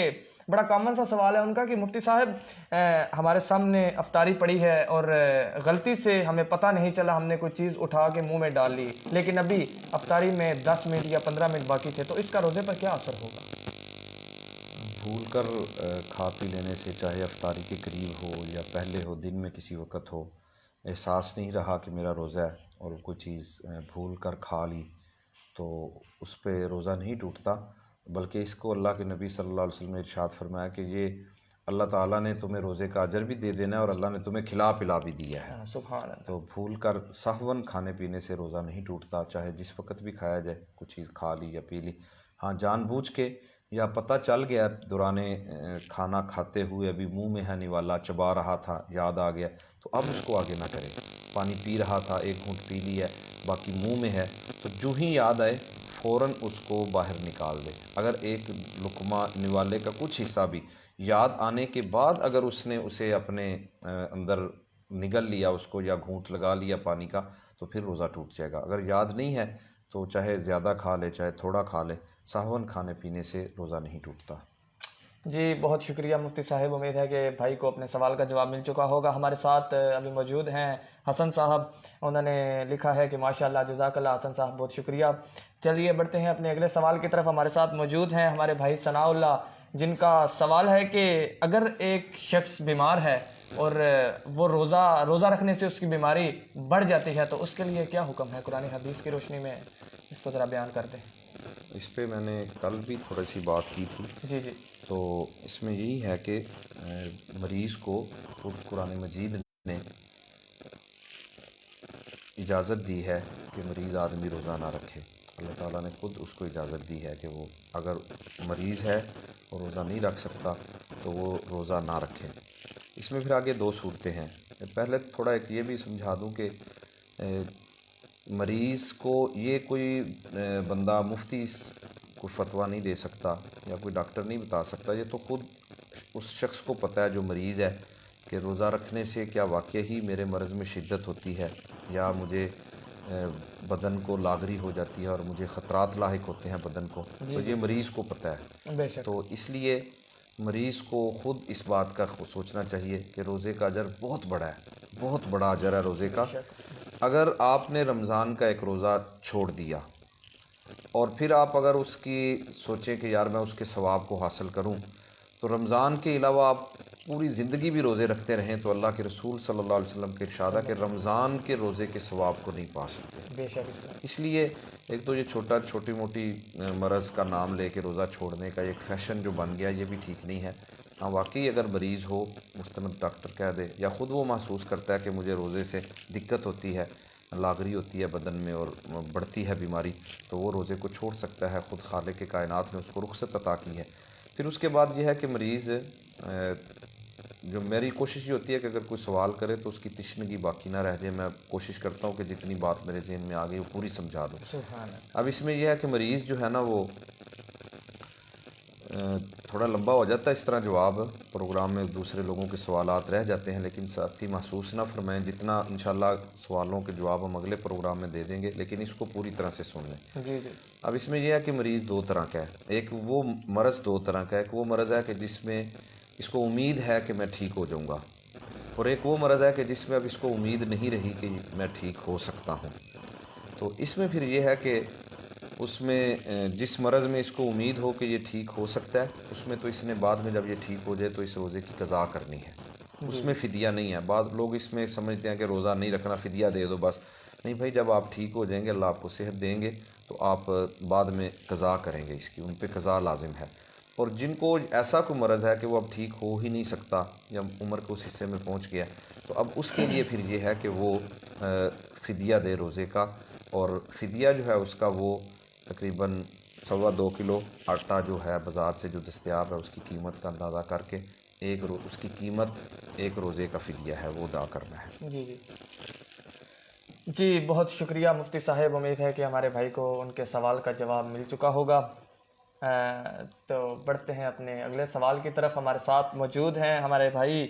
بڑا کامن سا سوال ہے ان کا کہ مفتی صاحب ہمارے سامنے افطاری پڑی ہے اور غلطی سے ہمیں پتہ نہیں چلا، ہم نے کوئی چیز اٹھا کے منہ میں ڈال لی، لیکن ابھی افطاری میں 10 منٹ یا 15 منٹ باقی تھے، تو اس کا روزے پر کیا اثر ہوگا؟ بھول کر کھا پی لینے سے، چاہے افطاری کے قریب ہو یا پہلے ہو، دن میں کسی وقت ہو، احساس نہیں رہا کہ میرا روزہ ہے اور کوئی چیز بھول کر کھا لی، تو اس پہ روزہ نہیں ٹوٹتا، بلکہ اس کو اللہ کے نبی صلی اللہ علیہ وسلم نے ارشاد فرمایا کہ یہ اللہ تعالیٰ نے تمہیں روزے کا اجر بھی دے دینا ہے اور اللہ نے تمہیں کھلا پلا بھی دیا ہے۔ سبحان اللہ۔ تو بھول کر سہون کھانے پینے سے روزہ نہیں ٹوٹتا، چاہے جس وقت بھی کھایا جائے، کچھ چیز کھا لی یا پی لی۔ ہاں جان بوجھ کے یا پتہ چل گیا دوران کھانا کھاتے ہوئے ابھی منہ میں ہے نوالا چبا رہا تھا، یاد آ گیا، تو اب اس کو آگے نہ کرے۔ پانی پی رہا تھا، ایک گھونٹ پی لیا، باقی منہ میں ہے، تو جو ہی یاد آئے فوراً اس کو باہر نکال دے۔ اگر ایک لقمہ نوالے کا کچھ حصہ بھی یاد آنے کے بعد اگر اس نے اسے اپنے اندر نگل لیا اس کو، یا گھونٹ لگا لیا پانی کا، تو پھر روزہ ٹوٹ جائے گا۔ اگر یاد نہیں ہے تو چاہے زیادہ کھا لے چاہے تھوڑا کھا لے، سہون کھانے پینے سے روزہ نہیں ٹوٹتا۔ جی بہت شکریہ مفتی صاحب، امید ہے کہ بھائی کو اپنے سوال کا جواب مل چکا ہوگا۔ ہمارے ساتھ ابھی موجود ہیں حسن صاحب، انہوں نے لکھا ہے کہ ماشاءاللہ جزاک اللہ حسن صاحب، بہت شکریہ۔ چلیے بڑھتے ہیں اپنے اگلے سوال کی طرف۔ ہمارے ساتھ موجود ہیں ہمارے بھائی ثناء اللہ، جن کا سوال ہے کہ اگر ایک شخص بیمار ہے اور وہ روزہ رکھنے سے اس کی بیماری بڑھ جاتی ہے، تو اس کے لیے کیا حکم ہے قرآن حدیث کی روشنی میں؟ اس کو ذرا بیان کر دیں۔ اس پہ میں نے کل بھی تھوڑی سی بات کی تھی، جی جی تو اس میں یہی ہے کہ مریض کو خود قرآن مجید نے اجازت دی ہے کہ مریض آدمی روزہ نہ رکھے۔ اللہ تعالیٰ نے خود اس کو اجازت دی ہے کہ وہ اگر مریض ہے اور روزہ نہیں رکھ سکتا تو وہ روزہ نہ رکھے۔ اس میں پھر آگے دو صورتیں ہیں۔ پہلے تھوڑا ایک یہ بھی سمجھا دوں کہ مریض کو یہ کوئی بندہ مفتی کو فتویٰ نہیں دے سکتا یا کوئی ڈاکٹر نہیں بتا سکتا، یہ تو خود اس شخص کو پتہ ہے جو مریض ہے کہ روزہ رکھنے سے کیا واقعی ہی میرے مرض میں شدت ہوتی ہے یا مجھے بدن کو لاغری ہو جاتی ہے اور مجھے خطرات لاحق ہوتے ہیں بدن کو، تو یہ مریض کو پتہ ہے۔ بے شک۔ تو اس لیے مریض کو خود اس بات کا سوچنا چاہیے کہ روزے کا اجر بہت بڑا ہے، بہت بڑا اجر ہے روزے کا۔ اگر آپ نے رمضان کا ایک روزہ چھوڑ دیا اور پھر آپ اگر اس کی سوچیں کہ یار میں اس کے ثواب کو حاصل کروں، تو رمضان کے علاوہ آپ پوری زندگی بھی روزے رکھتے رہیں تو اللہ کے رسول صلی اللہ علیہ وسلم کے ارشاد ہے کہ رمضان کے روزے کے ثواب کو نہیں پا سکتے۔ بے شک۔ اس لیے ایک تو یہ چھوٹی موٹی مرض کا نام لے کے روزہ چھوڑنے کا ایک فیشن جو بن گیا، یہ بھی ٹھیک نہیں ہے۔ ہاں واقعی اگر مریض ہو، مستند ڈاکٹر کہہ دے یا خود وہ محسوس کرتا ہے کہ مجھے روزے سے دقت ہوتی ہے، لاغری ہوتی ہے بدن میں اور بڑھتی ہے بیماری، تو وہ روزے کو چھوڑ سکتا ہے، خود خالق کائنات نے اس کو رخصت عطا کی ہے۔ پھر اس کے بعد یہ ہے کہ مریض جو میری کوشش یہ ہوتی ہے کہ اگر کوئی سوال کرے تو اس کی تشنگی باقی نہ رہ جائے، میں کوشش کرتا ہوں کہ جتنی بات میرے ذہن میں آ گئی وہ پوری سمجھا دوں۔ اب اس میں یہ ہے کہ مریض جو ہے نا وہ تھوڑا لمبا ہو جاتا ہے اس طرح جواب، پروگرام میں دوسرے لوگوں کے سوالات رہ جاتے ہیں، لیکن ساتھی محسوس نہ فرمائیں، جتنا انشاءاللہ سوالوں کے جواب ہم اگلے پروگرام میں دے دیں گے، لیکن اس کو پوری طرح سے سن لیں۔ جی جی اب اس میں یہ ہے کہ مریض دو طرح کا ہے، ایک وہ مرض دو طرح کا ہے، ایک وہ مرض ہے کہ جس میں اس کو امید ہے کہ میں ٹھیک ہو جاؤں گا، اور ایک وہ مرض ہے کہ جس میں اب اس کو امید نہیں رہی کہ میں ٹھیک ہو سکتا ہوں۔ تو اس میں پھر یہ ہے کہ اس میں جس مرض میں اس کو امید ہو کہ یہ ٹھیک ہو سکتا ہے، اس میں تو اس نے بعد میں جب یہ ٹھیک ہو جائے تو اس روزے کی قضا کرنی ہے، اس میں فدیہ نہیں ہے۔ بعض لوگ اس میں سمجھتے ہیں کہ روزہ نہیں رکھنا، فدیہ دے دو بس، نہیں بھائی، جب آپ ٹھیک ہو جائیں گے، اللہ آپ کو صحت دیں گے تو آپ بعد میں قضا کریں گے اس کی، ان پہ قضا لازم ہے۔ اور جن کو ایسا کوئی مرض ہے کہ وہ اب ٹھیک ہو ہی نہیں سکتا یا عمر کے اس حصے میں پہنچ گیا، تو اب اس کے لیے پھر یہ ہے کہ وہ فدیہ دے روزے کا، اور فدیہ جو ہے اس کا وہ تقریباً 2.25 کلو آٹا جو ہے بازار سے جو دستیاب ہے اس کی قیمت کا اندازہ کر کے اس کی قیمت ایک روزے کا فدیہ ہے وہ ادا کرنا ہے۔ جی جی جی، بہت شکریہ مفتی صاحب، امید ہے کہ ہمارے بھائی کو ان کے سوال کا جواب مل چکا ہوگا۔ تو بڑھتے ہیں اپنے اگلے سوال کی طرف۔ ہمارے ساتھ موجود ہیں ہمارے بھائی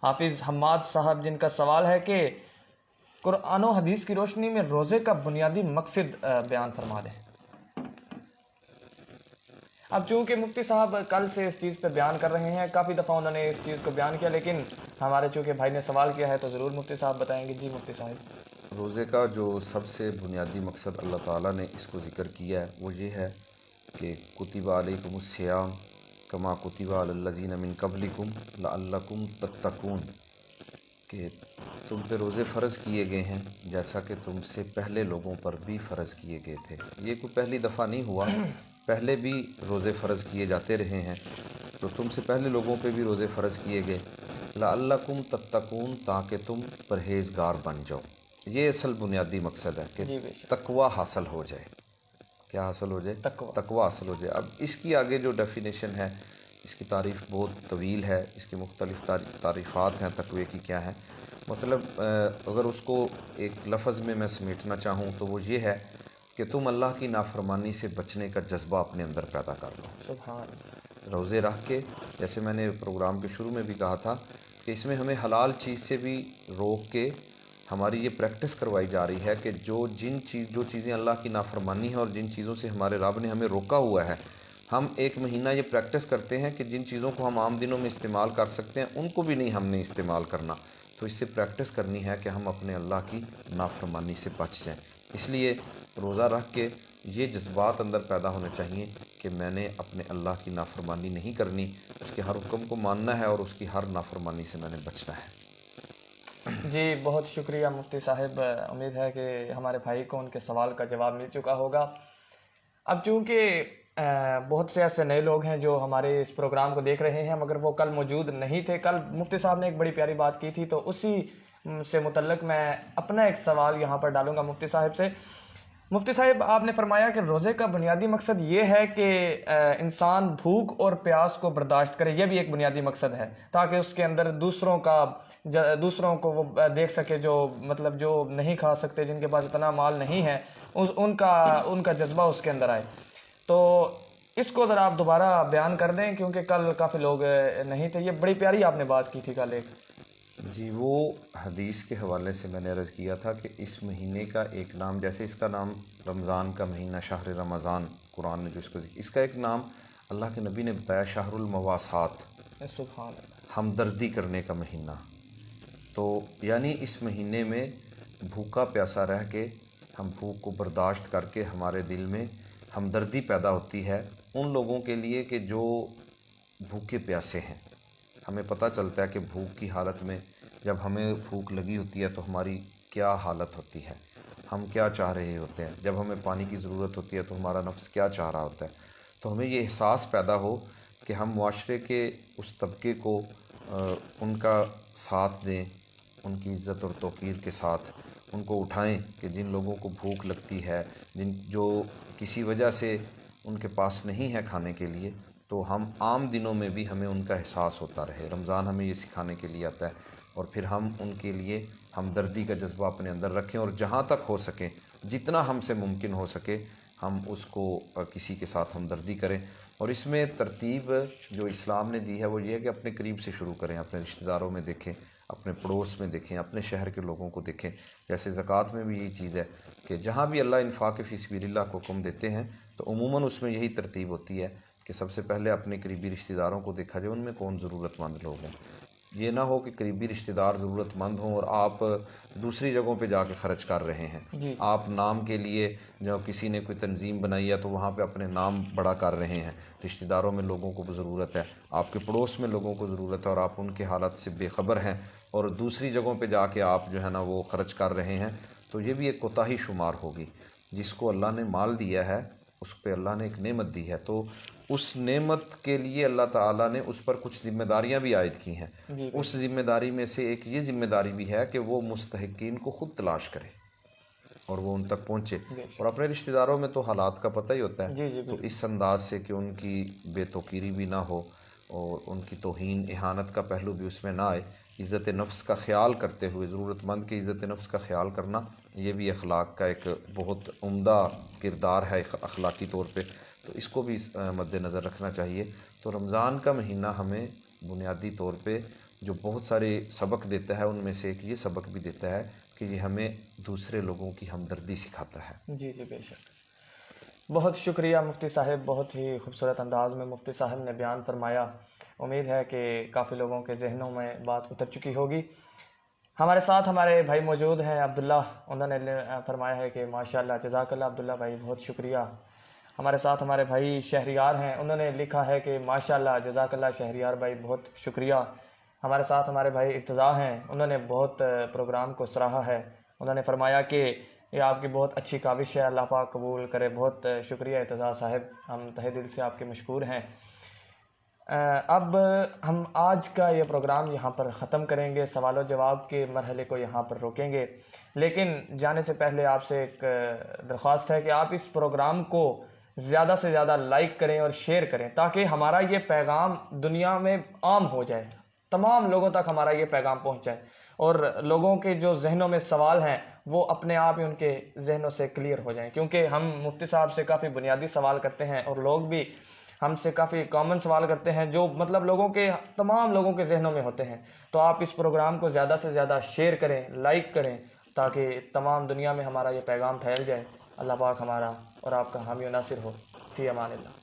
حافظ حماد صاحب، جن کا سوال ہے کہ قرآن و حدیث کی روشنی میں روزے کا بنیادی مقصد بیان فرما دیں۔ اب چونکہ مفتی صاحب کل سے اس چیز پہ بیان کر رہے ہیں، کافی دفعہ انہوں نے اس چیز کو بیان کیا، لیکن ہمارے چونکہ بھائی نے سوال کیا ہے تو ضرور مفتی صاحب بتائیں گے۔ جی مفتی صاحب۔ روزے کا جو سب سے بنیادی مقصد اللہ تعالیٰ نے اس کو ذکر کیا ہے وہ یہ ہے کہ کتب علیکم الصیام کما کتب علی الذین من قبلکم لعلکم تتقون، کہ تم پہ روزے فرض کیے گئے ہیں جیسا کہ تم سے پہلے لوگوں پر بھی فرض کیے گئے تھے۔ یہ کوئی پہلی دفعہ نہیں ہوا، پہلے بھی روزے فرض کیے جاتے رہے ہیں، تو تم سے پہلے لوگوں پہ بھی روزے فرض کیے گئے لعلکم تتقون، تاکہ تم پرہیزگار بن جاؤ۔ یہ اصل بنیادی مقصد ہے کہ جی بے شک، تقوی حاصل ہو جائے۔ کیا حاصل ہو جائے؟ تقوی حاصل ہو جائے۔ اب اس کی آگے جو ڈیفینیشن ہے، اس کی تعریف بہت طویل ہے، اس کی مختلف تعریفات ہیں تقوی کی کیا ہیں۔ مطلب اگر اس کو ایک لفظ میں سمیٹنا چاہوں تو وہ یہ ہے کہ تم اللہ کی نافرمانی سے بچنے کا جذبہ اپنے اندر پیدا کر لو۔ سبحان اللہ۔ روزے رکھ کے، جیسے میں نے پروگرام کے شروع میں بھی کہا تھا کہ اس میں ہمیں حلال چیز سے بھی روک کے ہماری یہ پریکٹس کروائی جا رہی ہے کہ جو چیزیں اللہ کی نافرمانی ہے اور جن چیزوں سے ہمارے رب نے ہمیں روکا ہوا ہے، ہم ایک مہینہ یہ پریکٹس کرتے ہیں کہ جن چیزوں کو ہم عام دنوں میں استعمال کر سکتے ہیں ان کو بھی نہیں ہم نے استعمال کرنا۔ تو اس سے پریکٹس کرنی ہے کہ ہم اپنے اللہ کی نافرمانی سے بچ جائیں۔ اس لیے روزہ رکھ کے یہ جذبات اندر پیدا ہونے چاہیے کہ میں نے اپنے اللہ کی نافرمانی نہیں کرنی، اس کے ہر حکم کو ماننا ہے اور اس کی ہر نافرمانی سے میں نے بچنا ہے۔ جی بہت شکریہ مفتی صاحب، امید ہے کہ ہمارے بھائی کو ان کے سوال کا جواب مل چکا ہوگا۔ اب چونکہ بہت سے ایسے نئے لوگ ہیں جو ہمارے اس پروگرام کو دیکھ رہے ہیں مگر وہ کل موجود نہیں تھے، کل مفتی صاحب نے ایک بڑی پیاری بات کی تھی، تو اسی سے متعلق میں اپنا ایک سوال یہاں پر ڈالوں گا مفتی صاحب سے۔ مفتی صاحب، آپ نے فرمایا کہ روزے کا بنیادی مقصد یہ ہے کہ انسان بھوک اور پیاس کو برداشت کرے، یہ بھی ایک بنیادی مقصد ہے، تاکہ اس کے اندر دوسروں کو وہ دیکھ سکے، جو مطلب جو نہیں کھا سکتے، جن کے پاس اتنا مال نہیں ہے، ان کا جذبہ اس کے اندر آئے۔ تو اس کو ذرا آپ دوبارہ بیان کر دیں، کیونکہ کل کافی لوگ نہیں تھے۔ یہ بڑی پیاری آپ نے بات کی تھی کل ایک۔ جی، وہ حدیث کے حوالے سے میں نے عرض کیا تھا کہ اس مہینے کا ایک نام، جیسے اس کا نام رمضان کا مہینہ شہر رمضان، قرآن نے جو اس کا ایک نام اللہ کے نبی نے بتایا شہر المواسات، سبحان اللہ، ہمدردی کرنے کا مہینہ۔ تو یعنی اس مہینے میں بھوکا پیاسا رہ کے، ہم بھوک کو برداشت کر کے ہمارے دل میں ہمدردی پیدا ہوتی ہے ان لوگوں کے لیے کہ جو بھوکے پیاسے ہیں۔ ہمیں پتہ چلتا ہے کہ بھوک کی حالت میں جب ہمیں بھوک لگی ہوتی ہے تو ہماری کیا حالت ہوتی ہے، ہم کیا چاہ رہے ہوتے ہیں، جب ہمیں پانی کی ضرورت ہوتی ہے تو ہمارا نفس کیا چاہ رہا ہوتا ہے۔ تو ہمیں یہ احساس پیدا ہو کہ ہم معاشرے کے اس طبقے کو ان کا ساتھ دیں، ان کی عزت اور توقیر کے ساتھ ان کو اٹھائیں کہ جن لوگوں کو بھوک لگتی ہے، جو کسی وجہ سے ان کے پاس نہیں ہے کھانے کے لیے، تو ہم عام دنوں میں بھی ہمیں ان کا احساس ہوتا رہے۔ رمضان ہمیں یہ سکھانے کے لیے آتا ہے، اور پھر ہم ان کے لیے ہمدردی کا جذبہ اپنے اندر رکھیں، اور جہاں تک ہو سکے، جتنا ہم سے ممکن ہو سکے، ہم اس کو کسی کے ساتھ ہمدردی کریں۔ اور اس میں ترتیب جو اسلام نے دی ہے وہ یہ ہے کہ اپنے قریب سے شروع کریں، اپنے رشتہ داروں میں دیکھیں، اپنے پڑوس میں دیکھیں، اپنے شہر کے لوگوں کو دیکھیں۔ جیسے زکوٰۃ میں بھی یہی چیز ہے کہ جہاں بھی اللہ انفاق فی سبیل اللہ کو حکم دیتے ہیں تو عموماً اس میں یہی ترتیب ہوتی ہے کہ سب سے پہلے اپنے قریبی رشتہ داروں کو دیکھا جائے، ان میں کون ضرورت مند لوگ ہیں۔ یہ نہ ہو کہ قریبی رشتہ دار ضرورت مند ہوں اور آپ دوسری جگہوں پہ جا کے خرچ کر رہے ہیں۔ جی، آپ نام کے لیے جو کسی نے کوئی تنظیم بنائی ہے تو وہاں پہ اپنے نام بڑا کر رہے ہیں۔ رشتہ داروں میں لوگوں کو ضرورت ہے، آپ کے پڑوس میں لوگوں کو ضرورت ہے، اور آپ ان کے حالات سے بے خبر ہیں اور دوسری جگہوں پہ جا کے آپ جو ہے نا وہ خرچ کر رہے ہیں، تو یہ بھی ایک کوتاہی شمار ہوگی. جس کو اللہ نے مال دیا ہے اس پہ اللہ نے ایک نعمت دی ہے، تو اس نعمت کے لیے اللہ تعالیٰ نے اس پر کچھ ذمہ داریاں بھی عائد کی ہیں. جی اس ذمہ داری میں سے ایک یہ ذمہ داری بھی ہے کہ وہ مستحقین کو خود تلاش کرے اور وہ ان تک پہنچے. اور اپنے رشتہ داروں میں تو حالات کا پتہ ہی ہوتا ہے، جی جی تو بالکل. اس انداز سے کہ ان کی بے توقیری بھی نہ ہو اور ان کی توہین اہانت کا پہلو بھی اس میں نہ آئے، عزت نفس کا خیال کرتے ہوئے، ضرورت مند کی عزت نفس کا خیال کرنا یہ بھی اخلاق کا ایک بہت عمدہ کردار ہے اخلاقی طور پہ، تو اس کو بھی مد نظر رکھنا چاہیے. تو رمضان کا مہینہ ہمیں بنیادی طور پہ جو بہت سارے سبق دیتا ہے ان میں سے ایک یہ سبق بھی دیتا ہے کہ یہ ہمیں دوسرے لوگوں کی ہمدردی سکھاتا ہے. جی جی بے شک. بہت شکریہ مفتی صاحب، بہت ہی خوبصورت انداز میں مفتی صاحب نے بیان فرمایا. امید ہے کہ کافی لوگوں کے ذہنوں میں بات اتر چکی ہوگی. ہمارے ساتھ ہمارے بھائی موجود ہیں عبداللہ، انہوں نے فرمایا ہے کہ ماشاءاللہ جزاک اللہ عبداللہ بھائی، بہت شکریہ. ہمارے ساتھ ہمارے بھائی شہریار ہیں، انہوں نے لکھا ہے کہ ماشاءاللہ جزاک اللہ شہریار بھائی، بہت شکریہ. ہمارے ساتھ ہمارے بھائی ارتضیٰ ہیں، انہوں نے بہت پروگرام کو سراہا ہے. انہوں نے فرمایا کہ یہ آپ کی بہت اچھی کاوش ہے، اللہ پاک قبول کرے. بہت شکریہ ارتضیٰ صاحب، ہم تہہ دل سے آپ کے مشکور ہیں. اب ہم آج کا یہ پروگرام یہاں پر ختم کریں گے، سوال و جواب کے مرحلے کو یہاں پر روکیں گے. لیکن جانے سے پہلے آپ سے ایک درخواست ہے کہ آپ اس پروگرام کو زیادہ سے زیادہ لائک کریں اور شیئر کریں تاکہ ہمارا یہ پیغام دنیا میں عام ہو جائے، تمام لوگوں تک ہمارا یہ پیغام پہنچ جائے اور لوگوں کے جو ذہنوں میں سوال ہیں وہ اپنے آپ ہی ان کے ذہنوں سے کلیئر ہو جائیں. کیونکہ ہم مفتی صاحب سے کافی بنیادی سوال کرتے ہیں اور لوگ بھی ہم سے کافی کامن سوال کرتے ہیں جو مطلب لوگوں کے، تمام لوگوں کے ذہنوں میں ہوتے ہیں. تو آپ اس پروگرام کو زیادہ سے زیادہ شیئر کریں، لائک کریں تاکہ تمام دنیا میں ہمارا یہ پیغام پھیل جائے. اللہ پاک ہمارا اور آپ کا حامی و ناصر ہو. فی امان اللہ.